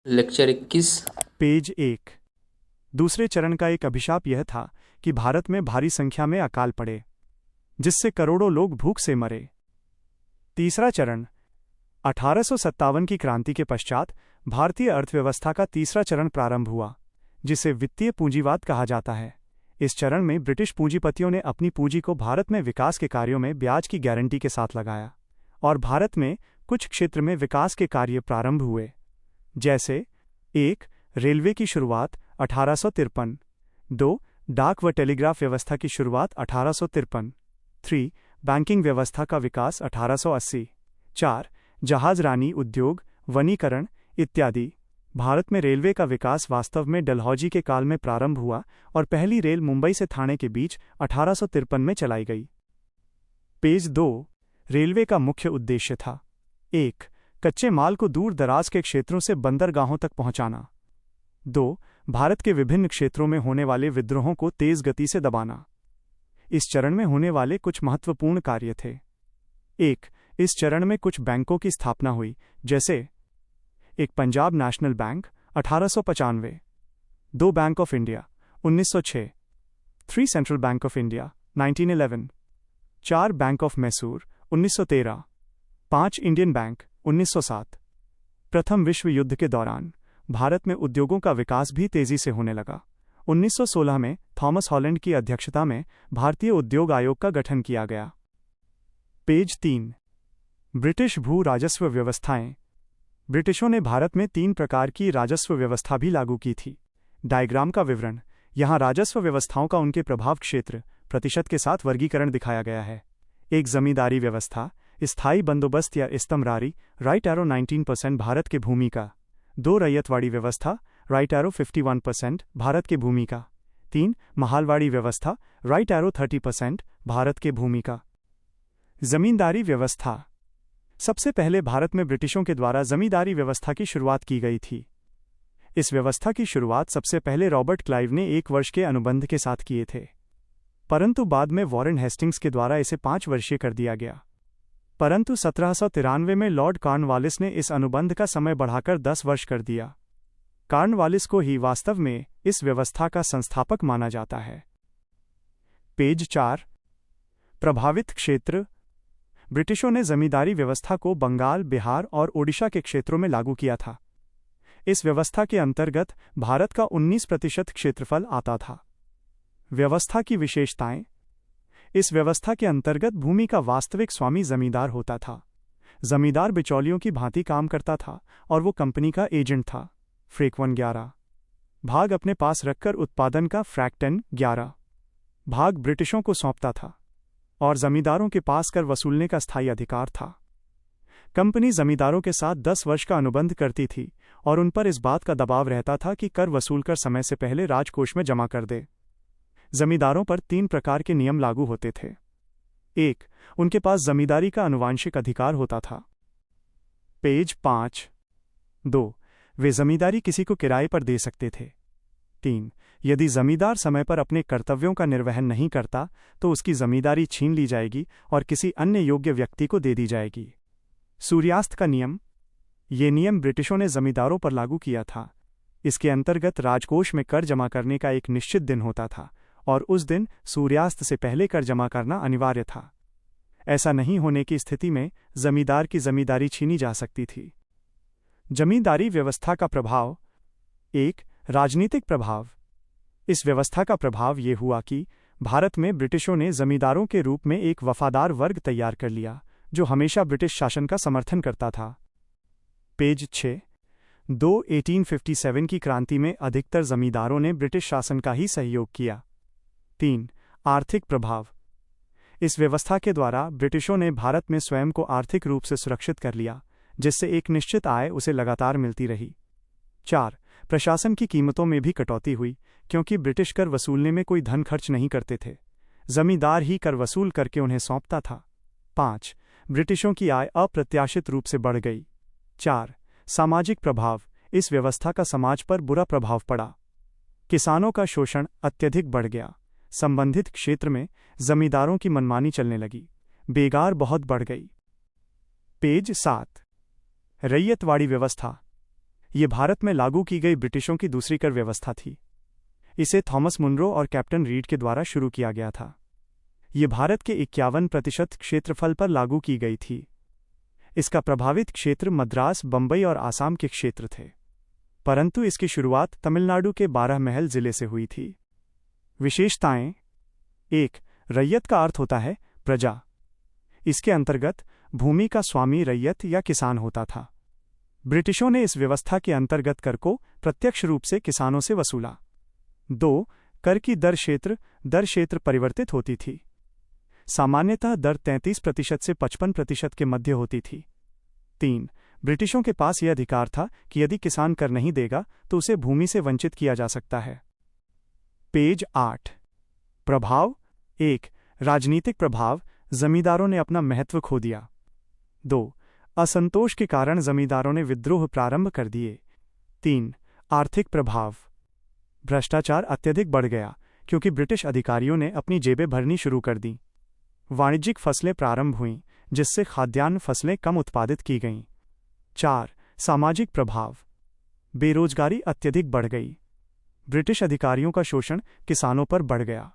Lecture 21। Page 1। दूसरे चरण का एक अभिशाप यह था कि भारत में भारी संख्या में अकाल पड़े, जिससे करोड़ों लोग भूख से मरे। तीसरा चरण 1857 की क्रांति के पश्चात भारतीय अर्थव्यवस्था का तीसरा चरण प्रारंभ हुआ, जिसे वित्तीय पूंजीवाद कहा जाता है। इस चरण में ब्रिटिश पूंजीपतियों ने अपनी पूंजी को भारत में विकास के कार्यों में ब्याज की गारंटी के साथ लगाया, और भारत में कुछ क्षेत्र में विकास के कार्य प्रारंभ हुए, जैसे 1. रेलवे की शुरुआत 1853। 2. डाक व टेलीग्राफ व्यवस्था की शुरुआत 1853। 3. बैंकिंग व्यवस्था का विकास 1880। 4. जहाजरानी उद्योग, वनीकरण इत्यादि। भारत में रेलवे का विकास वास्तव में डलहौजी के काल में प्रारंभ हुआ और पहली रेल मुंबई से थाने के बीच 1853 में चलाई गई। पेज 2। रेलवे का मुख्य उद्देश्य था: 1. कच्चे माल को दूर दराज के क्षेत्रों से बंदरगाहों तक पहुंचाना। 2. भारत के विभिन्न क्षेत्रों में होने वाले विद्रोहों को तेज गति से दबाना। इस चरण में होने वाले कुछ महत्वपूर्ण कार्य थे: 1. इस चरण में कुछ बैंकों की स्थापना हुई, जैसे: 1. Punjab national bank 1895। 2. Bank of India 1906। 3. Central bank of India 1911। 4. Bank of Mysore 1913। 5. Indian bank 1907। प्रथम विश्व युद्ध के दौरान भारत में उद्योगों का विकास भी तेजी से होने लगा। 1916 में थॉमस हॉलैंड की अध्यक्षता में भारतीय उद्योग आयोग का गठन किया गया। पेज 3। ब्रिटिश भू राजस्व व्यवस्थाएं। ब्रिटिशों ने भारत में 3 प्रकार की राजस्व व्यवस्था भी लागू की थी। डायग्राम का विवरण। यहाँ राजस्व व्यवस्थाओं का उनके प्रभाव क्षेत्र प्रतिशत के साथ वर्गीकरण दिखाया गया है। 1. जमींदारी व्यवस्था, स्थायी बंदोबस्त या इस्तमरारी, राइट एरो 19% भारत के भूमि का। 2. रैयतवाड़ी व्यवस्था, राइट एरो 51% भारत के भूमि का। 3. महालवाड़ी व्यवस्था, राइट एरो 30% भारत के भूमि का। जमींदारी व्यवस्था। सबसे पहले भारत में ब्रिटिशों के द्वारा जमींदारी व्यवस्था की शुरुआत की गई थी। इस व्यवस्था की शुरुआत सबसे पहले रॉबर्ट क्लाइव ने 1 वर्ष के अनुबंध के साथ किए थे, परंतु बाद में वॉरेन हेस्टिंग्स के द्वारा इसे 5 वर्षीय कर दिया गया। परंतु 1793 में लॉर्ड कॉर्नवालिस ने इस अनुबंध का समय बढ़ाकर 10 वर्ष कर दिया। कॉर्नवालिस को ही वास्तव में इस व्यवस्था का संस्थापक माना जाता है। पेज 4। प्रभावित क्षेत्र। ब्रिटिशों ने जमींदारी व्यवस्था को बंगाल, बिहार और ओडिशा के क्षेत्रों में लागू किया था। इस व्यवस्था के अंतर्गत भारत का 19% क्षेत्रफल आता था। व्यवस्था की विशेषताएं। इस व्यवस्था के अंतर्गत भूमि का वास्तविक स्वामी जमींदार होता था। जमींदार बिचौलियों की भांति काम करता था और वो कंपनी का एजेंट था। फ्रैक 111 भाग अपने पास रखकर उत्पादन का फ्रैक 1011 भाग ब्रिटिशों को सौंपता था और जमींदारों के पास कर वसूलने का स्थायी अधिकार था। कंपनी जमींदारों के साथ 10 वर्ष का अनुबंध करती थी और उन पर इस बात का दबाव रहता था कि कर वसूल कर समय से पहले राजकोष में जमा कर दे। जमींदारों पर 3 प्रकार के नियम लागू होते थे। 1. उनके पास जमींदारी का आनुवांशिक अधिकार होता था। पेज 5। 2. वे जमींदारी किसी को किराए पर दे सकते थे। 3. यदि जमींदार समय पर अपने कर्तव्यों का निर्वहन नहीं करता तो उसकी जमींदारी छीन ली जाएगी और किसी अन्य योग्य व्यक्ति को दे दी जाएगी। सूर्यास्त का नियम। ये नियम ब्रिटिशों ने जमींदारों पर लागू किया था। इसके अंतर्गत राजकोष में कर जमा करने का एक निश्चित दिन होता था और उस दिन सूर्यास्त से पहले कर जमा करना अनिवार्य था। ऐसा नहीं होने की स्थिति में जमींदार की जमींदारी छीनी जा सकती थी। जमींदारी व्यवस्था का प्रभाव। 1. राजनीतिक प्रभाव। इस व्यवस्था का प्रभाव ये हुआ कि भारत में ब्रिटिशों ने जमींदारों के रूप में एक वफादार वर्ग तैयार कर लिया जो हमेशा ब्रिटिश शासन का समर्थन करता था। पेज 6। 2. 1857 की क्रांति में अधिकतर जमींदारों ने ब्रिटिश शासन का ही सहयोग किया। 3. आर्थिक प्रभाव। इस व्यवस्था के द्वारा ब्रिटिशों ने भारत में स्वयं को आर्थिक रूप से सुरक्षित कर लिया, जिससे एक निश्चित आय उसे लगातार मिलती रही। 4. प्रशासन की कीमतों में भी कटौती हुई, क्योंकि ब्रिटिश कर वसूलने में कोई धन खर्च नहीं करते थे। जमींदार ही कर वसूल करके उन्हें सौंपता था। 5. ब्रिटिशों की आय अप्रत्याशित रूप से बढ़ गई। 4. सामाजिक प्रभाव। इस व्यवस्था का समाज पर बुरा प्रभाव पड़ा। किसानों का शोषण अत्यधिक बढ़ गया। संबंधित क्षेत्र में जमींदारों की मनमानी चलने लगी। बेगार बहुत बढ़ गई। पेज 7। रैयतवाड़ी व्यवस्था। ये भारत में लागू की गई ब्रिटिशों की दूसरी कर व्यवस्था थी। इसे थॉमस मुनरो और कैप्टन रीड के द्वारा शुरू किया गया था। ये भारत के 51% क्षेत्रफल पर लागू की गई थी। इसका प्रभावित क्षेत्र मद्रास, बंबई और आसाम के क्षेत्र थे, परंतु इसकी शुरुआत तमिलनाडु के 12 महल जिले से हुई थी। विशेषताएं: 1. रैयत का अर्थ होता है प्रजा। इसके अंतर्गत भूमि का स्वामी रैयत या किसान होता था। ब्रिटिशों ने इस व्यवस्था के अंतर्गत कर को प्रत्यक्ष रूप से किसानों से वसूला। 2. कर की दर क्षेत्र परिवर्तित होती थी। सामान्यतः दर 33% से 55% के मध्य होती थी। 3. ब्रिटिशों के पास यह अधिकार था कि यदि किसान कर नहीं देगा तो उसे भूमि से वंचित किया जा सकता है। पेज 8। प्रभाव: 1. राजनीतिक प्रभाव: जमींदारों ने अपना महत्व खो दिया। 2. असंतोष के कारण जमींदारों ने विद्रोह प्रारंभ कर दिए। 3. आर्थिक प्रभाव: भ्रष्टाचार अत्यधिक बढ़ गया क्योंकि ब्रिटिश अधिकारियों ने अपनी जेबें भरनी शुरू कर दी। वाणिज्यिक फसलें प्रारंभ हुईं, जिससे खाद्यान्न फसलें कम उत्पादित की गईं। 4. सामाजिक प्रभाव: बेरोजगारी अत्यधिक बढ़ गई। ब्रिटिश अधिकारियों का शोषण किसानों पर बढ़ गया।